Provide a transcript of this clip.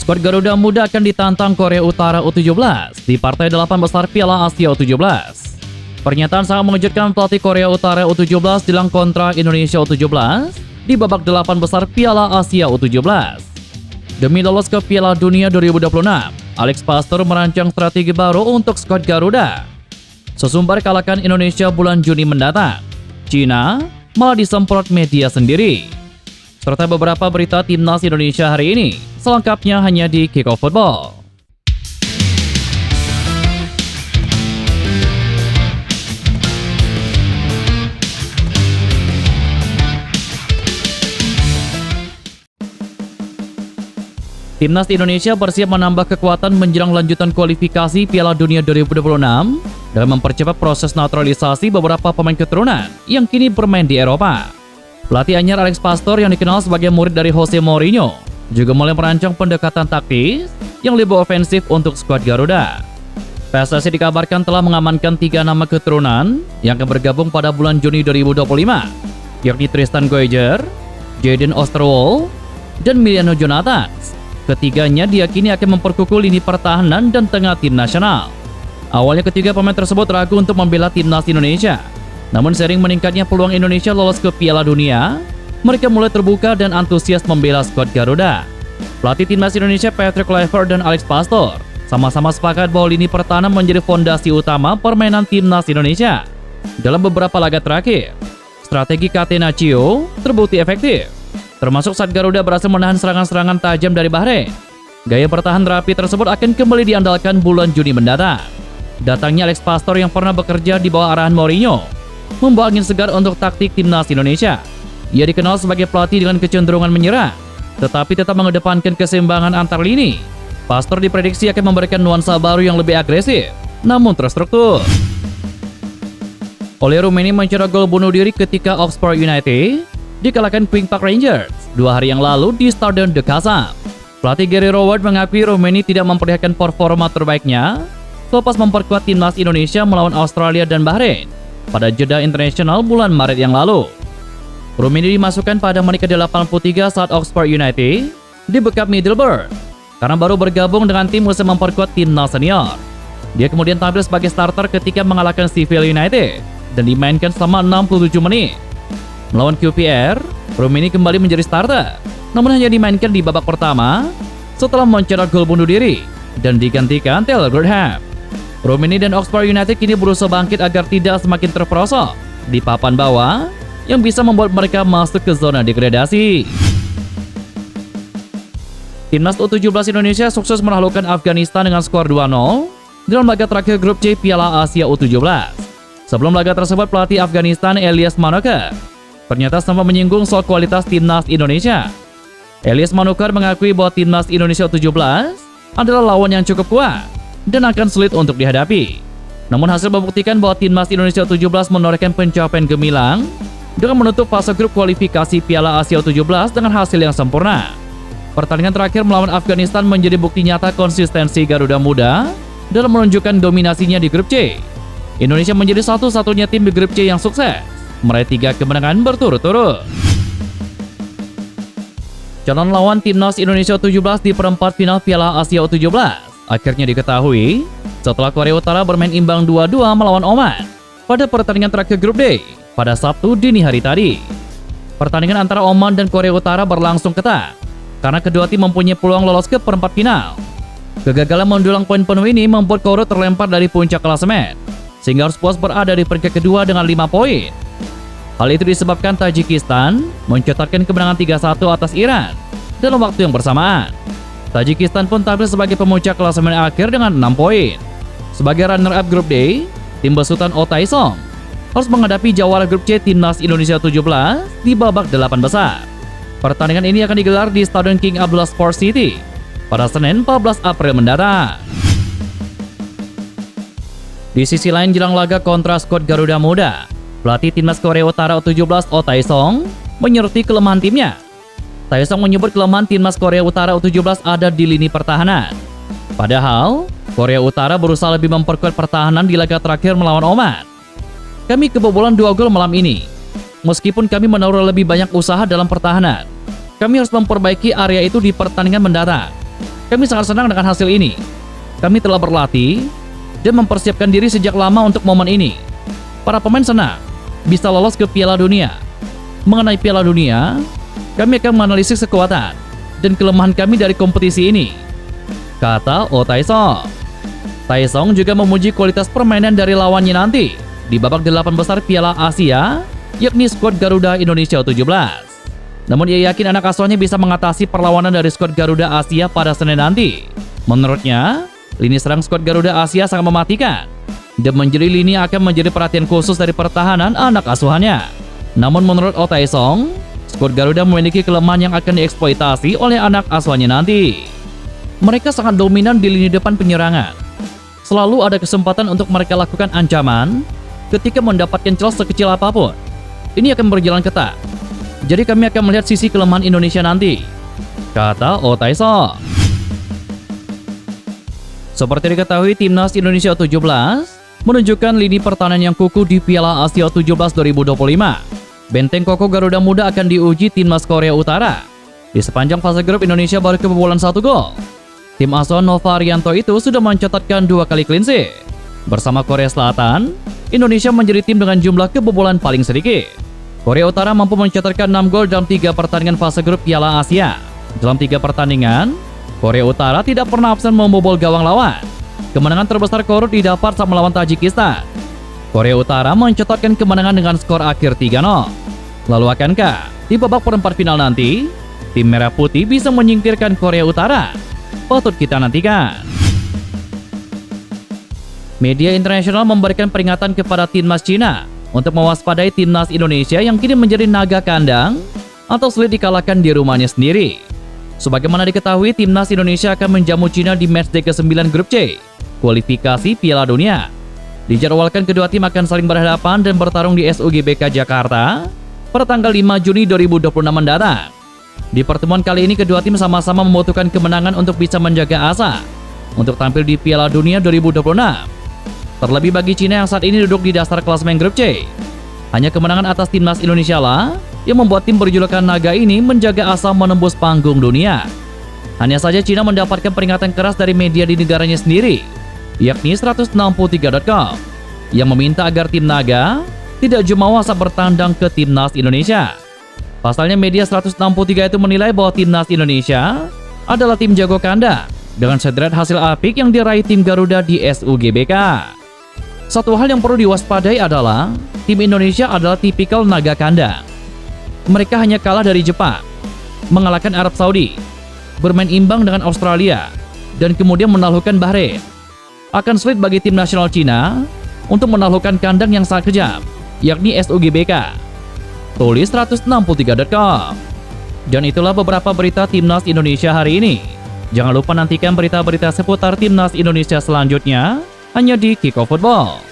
Skuad Garuda Muda akan ditantang Korea Utara U17 di partai 8 besar Piala Asia U17. Pernyataan sangat mengejutkan pelatih Korea Utara U17 jelang kontrak Indonesia U17 di babak 8 besar Piala Asia U17. Demi lolos ke Piala Dunia 2026, Alex Pastor merancang strategi baru untuk skuad Garuda. Sesumbar kalahkan Indonesia bulan Juni mendatang, Cina malah disemprot media sendiri. Serta beberapa berita timnas Indonesia hari ini, selengkapnya hanya di Kickoff Football. Timnas Indonesia bersiap menambah kekuatan menjelang lanjutan kualifikasi Piala Dunia 2026 dalam mempercepat proses naturalisasi beberapa pemain keturunan yang kini bermain di Eropa. Pelatih anyar Alex Pastor yang dikenal sebagai murid dari Jose Mourinho juga mulai merancang pendekatan taktis yang lebih ofensif untuk skuad Garuda. PSSI dikabarkan telah mengamankan 3 nama keturunan yang akan bergabung pada bulan Juni 2025, yakni Tristan Goijer, Jayden Osterwold, dan Miliano Jonathan. Ketiganya diyakini akan memperkukuh lini pertahanan dan tengah tim nasional. Awalnya ketiga pemain tersebut ragu untuk membela timnas Indonesia. Namun sering meningkatnya peluang Indonesia lolos ke Piala Dunia, mereka mulai terbuka dan antusias membela skuad Garuda. Pelatih timnas Indonesia Patrick Kluivert dan Alex Pastor sama-sama sepakat bahwa lini pertahanan menjadi fondasi utama permainan timnas Indonesia. Dalam beberapa laga terakhir, strategi Catenaccio terbukti efektif, termasuk saat Garuda berhasil menahan serangan-serangan tajam dari Bahrain. Gaya bertahan rapi tersebut akan kembali diandalkan bulan Juni mendatang. Datangnya Alex Pastor yang pernah bekerja di bawah arahan Mourinho membawa angin segar untuk taktik timnas Indonesia. Ia dikenal sebagai pelatih dengan kecenderungan menyerang, tetapi tetap mengedepankan keseimbangan antar lini. Pastor diprediksi akan memberikan nuansa baru yang lebih agresif, namun terstruktur. Oleh Rumeni mencetak gol bunuh diri ketika Oxford United dikalahkan Queen Park Rangers 2 hari yang lalu di Stadion De Kazan. Pelatih Gary Rowett mengakui Rumeni tidak memperlihatkan performa terbaiknya selepas memperkuat timnas Indonesia melawan Australia dan Bahrain pada jeda internasional bulan Maret yang lalu. Rumeni dimasukkan pada menit ke-83 saat Oxford United dibekap Middlesbrough karena baru bergabung dengan tim usai memperkuat timnas senior. Dia kemudian tampil sebagai starter ketika mengalahkan Sheffield United dan dimainkan selama 67 menit. Melawan QPR, Rumeni kembali menjadi starter, namun hanya dimainkan di babak pertama setelah mencetak gol bunuh diri dan digantikan Taylor Graham. Rumeni dan Oxford United kini berusaha bangkit agar tidak semakin terperosok di papan bawah yang bisa membuat mereka masuk ke zona degradasi. Timnas U17 Indonesia sukses menaklukkan Afghanistan dengan skor 2-0 dalam laga terakhir grup C Piala Asia U17. Sebelum laga tersebut, pelatih Afghanistan Elias Manukar ternyata sempat menyinggung soal kualitas timnas Indonesia. Elias Manukar mengakui bahwa timnas Indonesia U17 adalah lawan yang cukup kuat dan akan sulit untuk dihadapi. Namun hasil membuktikan bahwa timnas Indonesia U17 menorehkan pencapaian gemilang dengan menutup fase grup kualifikasi Piala Asia U17 dengan hasil yang sempurna. Pertandingan terakhir melawan Afghanistan menjadi bukti nyata konsistensi Garuda Muda dalam menunjukkan dominasinya di grup C. Indonesia menjadi satu-satunya tim di grup C yang sukses meraih 3 kemenangan berturut-turut. Calon lawan timnas Indonesia U17 di perempat final Piala Asia U17 akhirnya diketahui setelah Korea Utara bermain imbang 2-2 melawan Oman pada pertandingan terakhir grup D pada Sabtu dini hari tadi. Pertandingan antara Oman dan Korea Utara berlangsung ketat karena kedua tim mempunyai peluang lolos ke perempat final. Kegagalan mendulang poin penuh ini membuat Korea terlempar dari puncak klasemen, sehingga harus puas berada di peringkat kedua dengan 5 poin. Hal itu disebabkan Tajikistan mencatatkan kemenangan 3-1 atas Iran dalam waktu yang bersamaan. Tajikistan pun tampil sebagai pemuncak klasemen akhir dengan 6 poin. Sebagai runner-up grup D, tim besutan Oh Tae-song harus menghadapi jawara grup C timnas Indonesia U17 di babak 8 besar. Pertandingan ini akan digelar di Stadion King Abdullah Sports City pada Senin 14 April mendatang. Di sisi lain, jelang laga kontra skuad Garuda Muda, pelatih timnas Korea Utara U17 Oh Tae-song menyoroti kelemahan timnya. Tae-song menyebut kelemahan timnas Korea Utara U17 ada di lini pertahanan. Padahal, Korea Utara berusaha lebih memperkuat pertahanan di laga terakhir melawan Oman. Kami kebobolan 2 gol malam ini. Meskipun kami menaruh lebih banyak usaha dalam pertahanan, kami harus memperbaiki area itu di pertandingan mendatang. Kami sangat senang dengan hasil ini. Kami telah berlatih dan mempersiapkan diri sejak lama untuk momen ini. Para pemain senang bisa lolos ke Piala Dunia. Mengenai Piala Dunia, kami akan menganalisis kekuatan dan kelemahan kami dari kompetisi ini, kata Oh Taesong. Taesong juga memuji kualitas permainan dari lawannya nanti di babak 8 besar Piala Asia, yakni skuad Garuda Indonesia U17. Namun ia yakin anak asuhnya bisa mengatasi perlawanan dari skuad Garuda Asia pada Senin nanti. Menurutnya, lini serang skuad Garuda Asia sangat mematikan dan menjadi lini akan menjadi perhatian khusus dari pertahanan anak asuhannya. Namun menurut Oh Taesong, skuad Garuda memiliki kelemahan yang akan dieksploitasi oleh anak asuhannya nanti. Mereka sangat dominan di lini depan penyerangan. Selalu ada kesempatan untuk mereka lakukan ancaman ketika mendapatkan celah sekecil apapun. Ini akan berjalan ketat. Jadi kami akan melihat sisi kelemahan Indonesia nanti, kata Oh Taesong. Seperti diketahui, timnas Indonesia U17 menunjukkan lini pertahanan yang kukuh di Piala Asia U17 2025. Benteng kokoh Garuda Muda akan diuji timnas Korea Utara. Di sepanjang fase grup, Indonesia baru kebobolan 1 gol. Tim asuhan Nova Arianto itu sudah mencatatkan 2 kali clean sheet. Bersama Korea Selatan, Indonesia menjadi tim dengan jumlah kebobolan paling sedikit. Korea Utara mampu mencatatkan 6 gol dalam 3 pertandingan fase grup Piala Asia. Dalam 3 pertandingan, Korea Utara tidak pernah absen membobol gawang lawan. Kemenangan terbesar Korut didapat saat melawan Tajikistan. Korea Utara mencatatkan kemenangan dengan skor akhir 3-0. Lalu akankah di babak perempat final nanti, tim Merah Putih bisa menyingkirkan Korea Utara? Patut kita nantikan. Media internasional memberikan peringatan kepada timnas Cina untuk mewaspadai timnas Indonesia yang kini menjadi naga kandang atau sulit dikalahkan di rumahnya sendiri. Sebagaimana diketahui, timnas Indonesia akan menjamu Cina di matchday ke-9 grup C, kualifikasi Piala Dunia. Dijadwalkan kedua tim akan saling berhadapan dan bertarung di SUGBK Jakarta pada tanggal 5 Juni 2026 mendatang. Di pertemuan kali ini, kedua tim sama-sama membutuhkan kemenangan untuk bisa menjaga asa untuk tampil di Piala Dunia 2026. Terlebih bagi Cina yang saat ini duduk di dasar klasemen grup C, hanya kemenangan atas timnas Indonesia lah yang membuat tim berjulukan naga ini menjaga asa menembus panggung dunia. Hanya saja Cina mendapatkan peringatan keras dari media di negaranya sendiri, yakni 163.com, yang meminta agar tim naga tidak jumawa saat bertandang ke timnas Indonesia. Pasalnya media 163 itu menilai bahwa timnas Indonesia adalah tim jago kandang dengan sederet hasil apik yang diraih tim Garuda di SUGBK. Satu hal yang perlu diwaspadai adalah tim Indonesia adalah tipikal naga kandang. Mereka hanya kalah dari Jepang, mengalahkan Arab Saudi, bermain imbang dengan Australia, dan kemudian menaklukkan Bahrain. Akan sulit bagi tim nasional Cina untuk menaklukkan kandang yang sangat kejam, yakni SUGBK. Tulis 163.com. Dan itulah beberapa berita timnas Indonesia hari ini. Jangan lupa nantikan berita-berita seputar timnas Indonesia selanjutnya hanya di Kickoff Football.